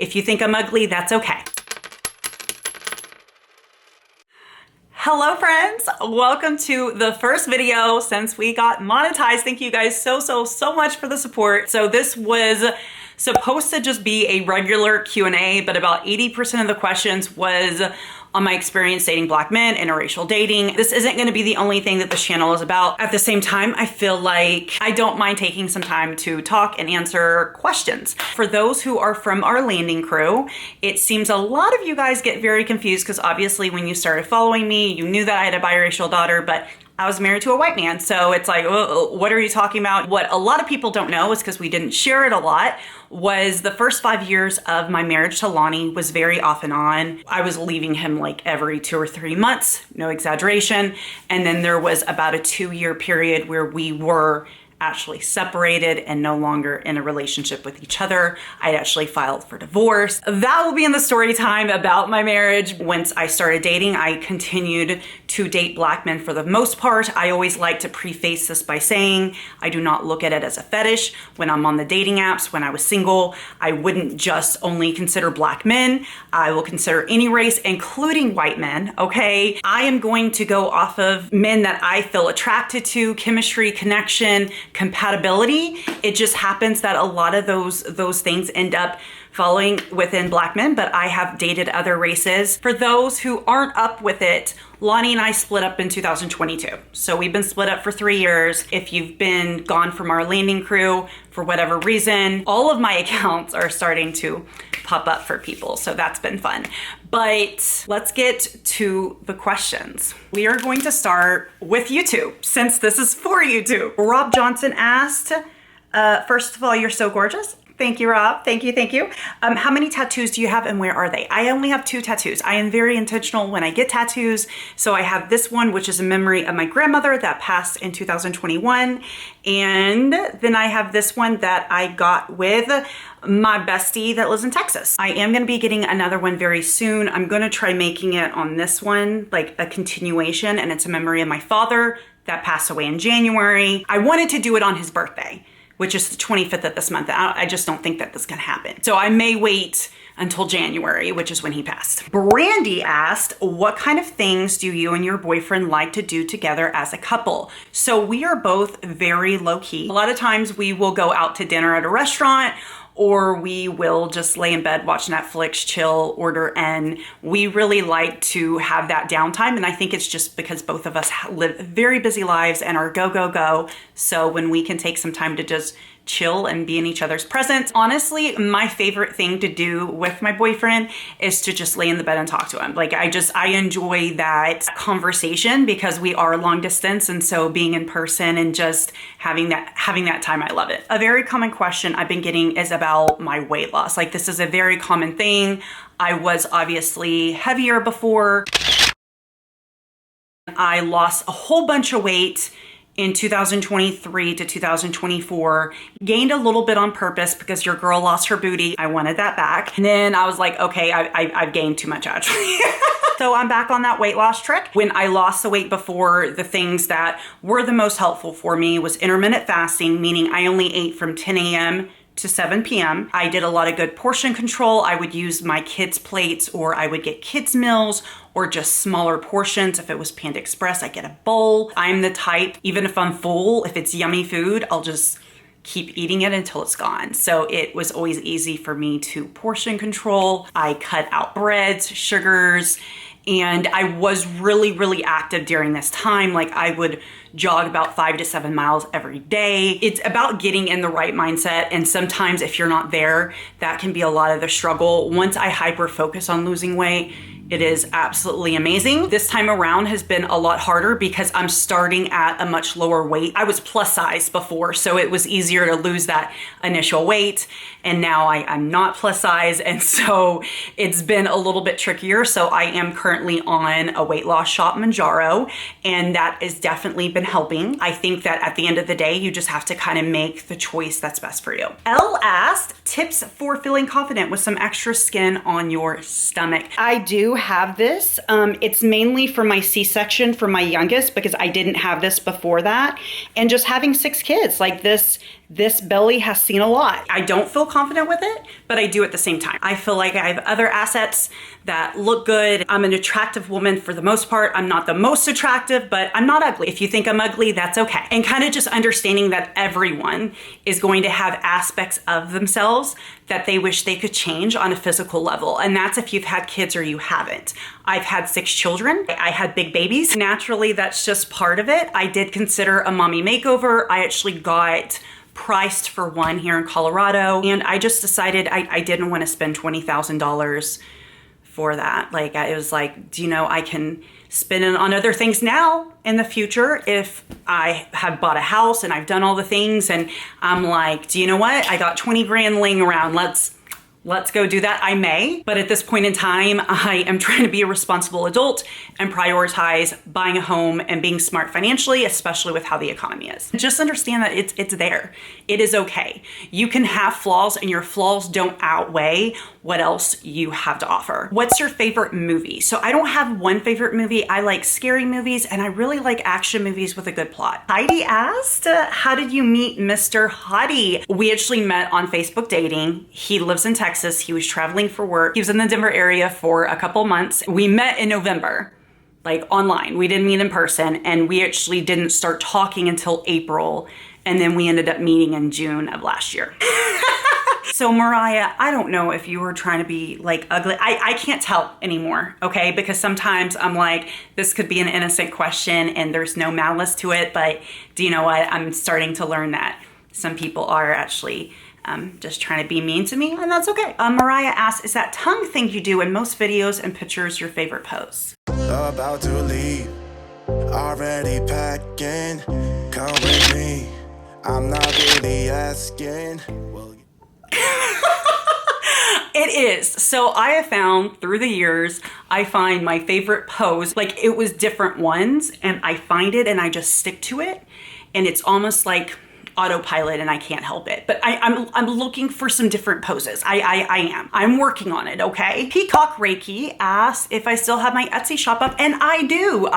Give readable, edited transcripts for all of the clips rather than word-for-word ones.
If you think I'm ugly, that's okay. Hello friends, welcome to the first video since we got monetized. Thank you guys so much for the support. So this was supposed to just be a regular Q&A, but about 80% of the questions was on my experience dating Black men, interracial dating. This isn't gonna be the only thing that this channel is about. At the same time, I feel like I don't mind taking some time to talk and answer questions. For those who are from our landing crew, it seems a lot of you guys get very confused because obviously when you started following me, you knew that I had a biracial daughter, but I was married to a white man. So it's like, what are you talking about? What a lot of people don't know is because we didn't share it a lot, was the first 5 years of my marriage to Lonnie was very off and on. I was leaving him like every 2 or 3 months, no exaggeration. And then there was about a 2-year period where we were actually separated and no longer in a relationship with each other. I actually filed for divorce. That will be in the story time about my marriage. Once I started dating, I continued to date Black men for the most part. I always like to preface this by saying I do not look at it as a fetish. When I'm on the dating apps, when I was single, I wouldn't just only consider Black men. I will consider any race, including white men, okay? I am going to go off of men that I feel attracted to, chemistry, connection, compatibility. It just happens that a lot of those things end up falling within Black men, but I have dated other races. For those who aren't up with it, Lonnie and I split up in 2022. So we've been split up for 3 years. If you've been gone from our landing crew for whatever reason, all of my accounts are starting to pop up for people. So that's been fun. But let's get to the questions. We are going to start with YouTube since this is for YouTube. Rob Johnson asked, first of all, you're so gorgeous. Thank you, Rob. Thank you. How many tattoos do you have and where are they? I only have 2 tattoos. I am very intentional when I get tattoos. So I have this one, which is a memory of my grandmother that passed in 2021. And then I have this one that I got with my bestie that lives in Texas. I am gonna be getting another one very soon. I'm gonna try making it on this one, like a continuation, and it's a memory of my father that passed away in January. I wanted to do it on his birthday, which is the 25th of this month. I just don't think that that's gonna happen. So I may wait until January, which is when he passed. Brandy asked, what kind of things do you and your boyfriend like to do together as a couple? So we are both very low key. A lot of times we will go out to dinner at a restaurant, or we will just lay in bed, watch Netflix, chill, order, and we really like to have that downtime. And I think it's just because both of us live very busy lives and are go. So when we can take some time to just chill and be in each other's presence. Honestly, my favorite thing to do with my boyfriend is to just lay in the bed and talk to him. Like I enjoy that conversation because we are long distance, and so being in person and just having that time, I love it. A very common question I've been getting is about my weight loss. Like this is a very common thing. I was obviously heavier before. I lost a whole bunch of weight in 2023 to 2024, gained a little bit on purpose because your girl lost her booty. I wanted that back. And then I was like, okay, I've gained too much actually. So I'm back on that weight loss trick. When I lost the weight before, the things that were the most helpful for me was intermittent fasting, meaning I only ate from 10 a.m. to 7 p.m. I did a lot of good portion control. I would use my kids' plates, or I would get kids' meals, or just smaller portions. If it was Panda Express, I get a bowl. I'm the type, even if I'm full, if it's yummy food, I'll just keep eating it until it's gone. So it was always easy for me to portion control. I cut out breads, sugars, and I was really active during this time. Like I would jog about 5 to 7 miles every day. It's about getting in the right mindset. And sometimes if you're not there, that can be a lot of the struggle. Once I hyper focus on losing weight, it is absolutely amazing. This time around has been a lot harder because I'm starting at a much lower weight. I was plus size before, so it was easier to lose that initial weight. And now I'm not plus size. And so it's been a little bit trickier. So I am currently on a weight loss shot, Manjaro, and that has definitely been helping. I think that at the end of the day, you just have to kind of make the choice that's best for you. Elle asked, tips for feeling confident with some extra skin on your stomach. I do have this. It's mainly for my C-section for my youngest because I didn't have this before that. And just having 6 kids, like this this belly has seen a lot. I don't feel confident with it, but I do at the same time. I feel like I have other assets that look good. I'm an attractive woman for the most part. I'm not the most attractive, but I'm not ugly. If you think I'm ugly, that's okay. And kind of just understanding that everyone is going to have aspects of themselves that they wish they could change on a physical level. And that's if you've had kids or you haven't. I've had 6 children. I had big babies. Naturally, that's just part of it. I did consider a mommy makeover. I actually got priced for one here in Colorado, and I just decided I didn't want to spend $20,000 for that. Like, it was like, do you know, I can spend it on other things now in the future if I have bought a house and I've done all the things, and I'm like, do you know what? I got 20 grand laying around. Let's go do that. I may, but at this point in time, I am trying to be a responsible adult and prioritize buying a home and being smart financially, especially with how the economy is. Just understand that it's there. It is okay. You can have flaws, and your flaws don't outweigh what else you have to offer. What's your favorite movie? So I don't have one favorite movie. I like scary movies, and I really like action movies with a good plot. Heidi asked, how did you meet Mr. Hottie? We actually met on Facebook dating. He lives in Texas. He was traveling for work. He was in the Denver area for a couple months. We met in November, like online. We didn't meet in person, and we actually didn't start talking until April, and then we ended up meeting in June of last year. So Mariah, I don't know if you were trying to be like ugly. I can't tell anymore, okay? Because sometimes I'm like, this could be an innocent question and there's no malice to it, but do you know what? I'm starting to learn that some people are actually just trying to be mean to me, and that's okay. Mariah asks, is that tongue thing you do in most videos and pictures your favorite pose? About to leave, already packing, come with me, I'm not really asking. It is. So I have found through the years, I find my favorite pose, like it was different ones, and I find it and I just stick to it, and it's almost like autopilot and I can't help it. But I'm looking for some different poses. I am. I'm working on it, okay? Peacock Reiki asks if I still have my Etsy shop up, and I do.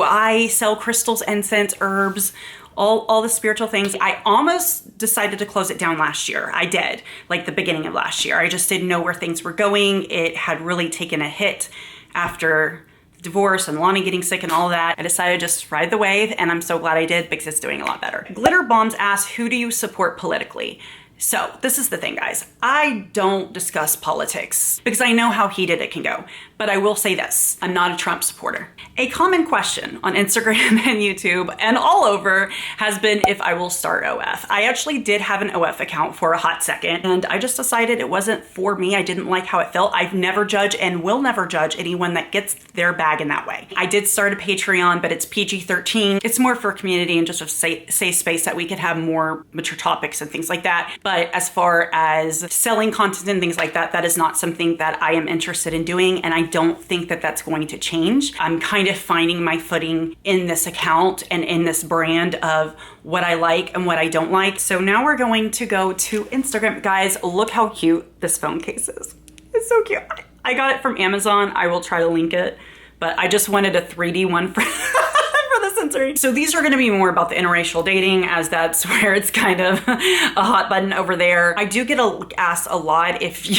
I sell crystals, incense, herbs, all the spiritual things. I almost decided to close it down last year. I did, like the beginning of last year. I just didn't know where things were going. It had really taken a hit after divorce and Lonnie getting sick and all that. I decided to just ride the wave, and I'm so glad I did because it's doing a lot better. Glitter Bombs asks, who do you support politically? So this is the thing, guys. I don't discuss politics because I know how heated it can go. But I will say this, I'm not a Trump supporter. A common question on Instagram and YouTube and all over has been if I will start OF. I actually did have an OF account for a hot second, and I just decided it wasn't for me. I didn't like how it felt. I've never judged and will never judge anyone that gets their bag in that way. I did start a Patreon, but it's PG-13. It's more for community and just a safe space that we could have more mature topics and things like that. But as far as selling content and things like that, that is not something that I am interested in doing, and I don't think that that's going to change. I'm kind of finding my footing in this account and in this brand of what I like and what I don't like. So now we're going to go to Instagram. Guys, look how cute this phone case is. It's so cute. I got it from Amazon. I will try to link it, but I just wanted a 3D one for the sensory. So these are gonna be more about the interracial dating, as that's where it's kind of a hot button over there. I do get asked a lot if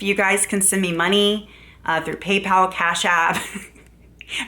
you guys can send me money through PayPal, Cash App,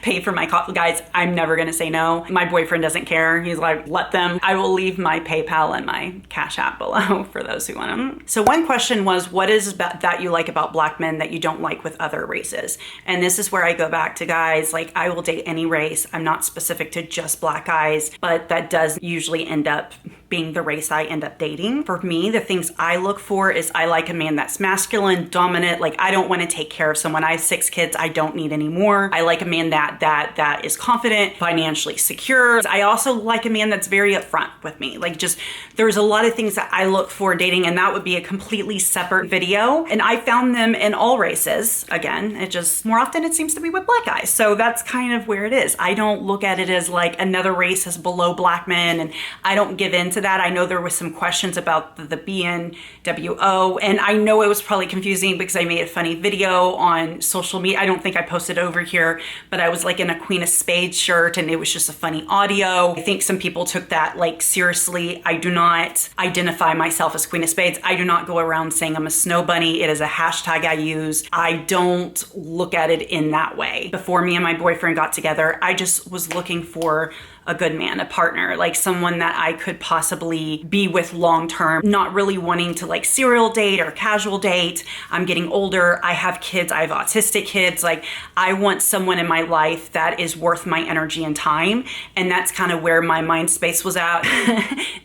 pay for my coffee. Guys, I'm never gonna say no. My boyfriend doesn't care. He's like, let them. I will leave my PayPal and my Cash App below for those who want them. So one question was, what is that you like about Black men that you don't like with other races? And this is where I go back to, guys, like, I will date any race. I'm not specific to just Black guys, but that does usually end up being the race I end up dating. For me, the things I look for is I like a man that's masculine, dominant. Like, I don't want to take care of someone. I have 6 kids. I don't need any more. I like a man that is confident, financially secure. I also like a man that's very upfront with me. Like, just, there's a lot of things that I look for dating, and that would be a completely separate video. And I found them in all races. Again, it just, more often it seems to be with Black guys. So that's kind of where it is. I don't look at it as like another race is below Black men, and I don't give in to into that. I know there was some questions about the BNWO, and I know it was probably confusing because I made a funny video on social media. I don't think I posted over here, but I was like in a Queen of Spades shirt and it was just a funny audio. I think some people took that like seriously. I do not identify myself as Queen of Spades. I do not go around saying I'm a snow bunny. It is a hashtag I use. I don't look at it in that way. Before me and my boyfriend got together, I just was looking for a good man, a partner, like someone that I could possibly be with long term, not really wanting to like serial date or casual date. I'm getting older. I have kids. I have autistic kids. Like I want someone in my life that is worth my energy and time. And that's kind of where my mind space was at.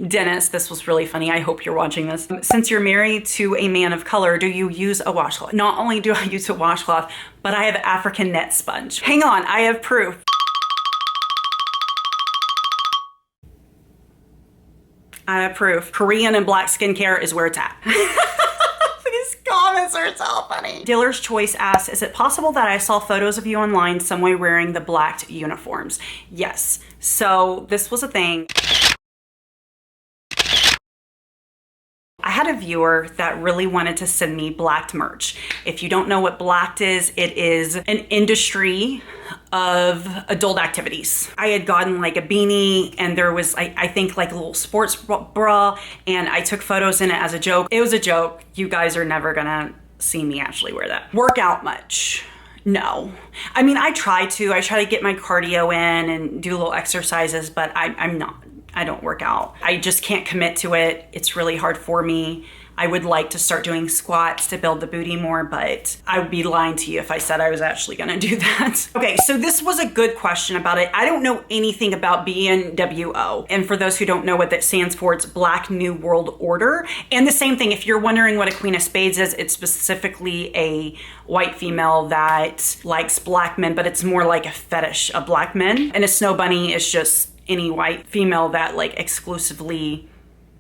Dennis, this was really funny. I hope you're watching this. Since you're married to a man of color, do you use a washcloth? Not only do I use a washcloth, but I have African net sponge. Hang on, I have proof. I have proof. Korean and black skincare is where it's at. These comments are so funny. Dealer's Choice asks, is it possible that I saw photos of you online somewhere wearing the blacked uniforms? Yes. So this was a thing. I had a viewer that really wanted to send me blacked merch. If you don't know what blacked is, it is an industry of adult activities. I had gotten like a beanie and there was, I think like a little sports bra, and I took photos in it as a joke. It was a joke. You guys are never gonna see me actually wear that. Work out much. No. I mean, I try to get my cardio in and do little exercises, but I don't work out. I just can't commit to it. It's really hard for me. I would like to start doing squats to build the booty more, but I would be lying to you if I said I was actually gonna do that. Okay, so this was a good question about it. I don't know anything about BNWO. And for those who don't know what that stands for, it's Black New World Order. And the same thing, if you're wondering what a Queen of Spades is, it's specifically a white female that likes black men, but it's more like a fetish of black men. And a snow bunny is just any white female that like exclusively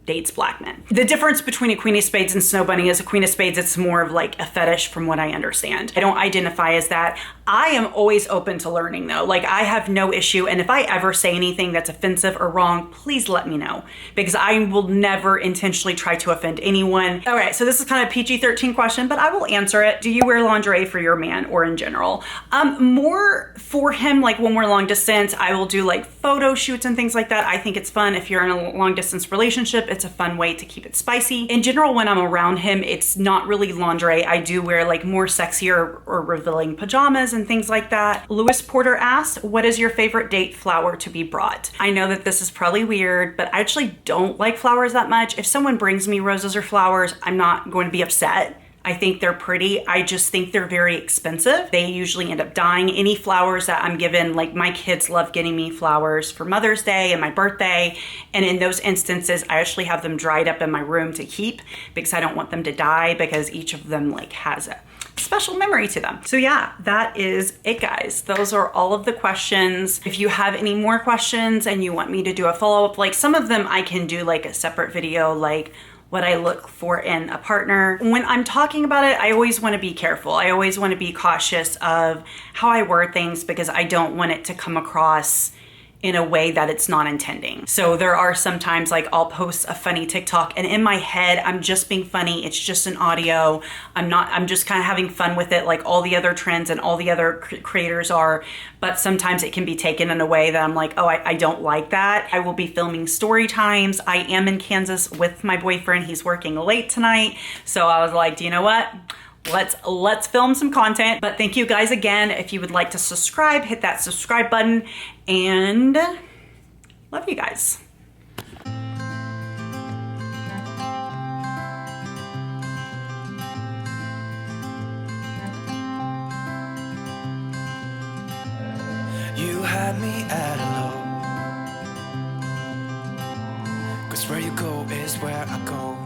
dates black men. The difference between a Queen of Spades and Snow Bunny is a Queen of Spades, it's more of like a fetish from what I understand. I don't identify as that. I am always open to learning though. Like I have no issue. And if I ever say anything that's offensive or wrong, please let me know because I will never intentionally try to offend anyone. All right, so this is kind of a PG-13 question, but I will answer it. Do you wear lingerie for your man or in general? More for him, like when we're long distance, I will do like photo shoots and things like that. I think it's fun. If you're in a long distance relationship, it's a fun way to keep it spicy. In general, when I'm around him, it's not really lingerie. I do wear like more sexier or revealing pajamas and things like that. Lewis Porter asked, what is your favorite date flower to be brought? I know that this is probably weird, but I actually don't like flowers that much. If someone brings me roses or flowers, I'm not going to be upset. I think they're pretty. I just think they're very expensive. They usually end up dying. Any flowers that I'm given, like my kids love getting me flowers for Mother's Day and my birthday. And in those instances, I actually have them dried up in my room to keep because I don't want them to die because each of them like has a special memory to them. So yeah, that is it guys. Those are all of the questions. If you have any more questions and you want me to do a follow-up, like some of them I can do like a separate video, like what I look for in a partner. When I'm talking about it, I always want to be careful. I always want to be cautious of how I word things because I don't want it to come across in a way that it's not intending. So there are sometimes like I'll post a funny TikTok and in my head, I'm just being funny. It's just an audio. I'm just kind of having fun with it like all the other trends and all the other creators are. But sometimes it can be taken in a way that I'm like, oh, I don't like that. I will be filming story times. I am in Kansas with my boyfriend. He's working late tonight. So I was like, do you know what? Let's film some content. But thank you guys again. If you would like to subscribe, hit that subscribe button and love you guys. You had me at hello, 'cause where you go is where I go.